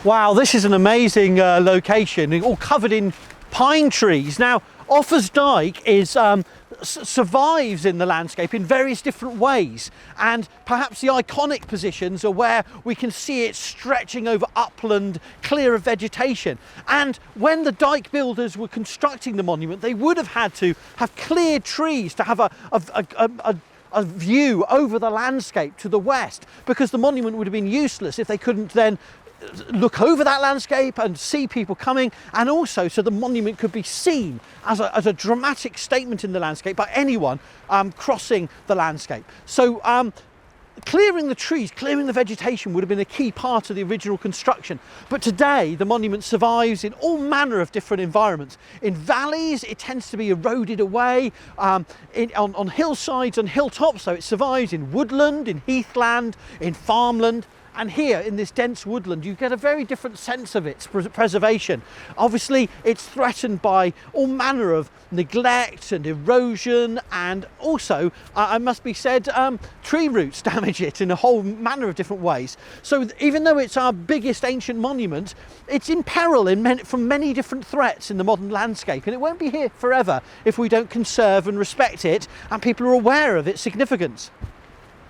Wow, this is an amazing location, all covered in pine trees. Now, Offa's Dyke is survives in the landscape in various different ways, and perhaps the iconic positions are where we can see it stretching over upland, clear of vegetation. And when the dike builders were constructing the monument, they would have had to have cleared trees to have a view over the landscape to the west, because the monument would have been useless if they couldn't then look over that landscape and see people coming, and also so the monument could be seen as a dramatic statement in the landscape by anyone crossing the landscape. So clearing the trees, clearing the vegetation would have been a key part of the original construction. But today the monument survives in all manner of different environments. In valleys it tends to be eroded away, on hillsides and hilltops, so it survives in woodland, in heathland, in farmland. And here in this dense woodland you get a very different sense of its preservation. Obviously it's threatened by all manner of neglect and erosion, and also it must be said tree roots damage it in a whole manner of different ways. So even though it's our biggest ancient monument, it's in peril from many different threats in the modern landscape, and it won't be here forever if we don't conserve and respect it and people are aware of its significance.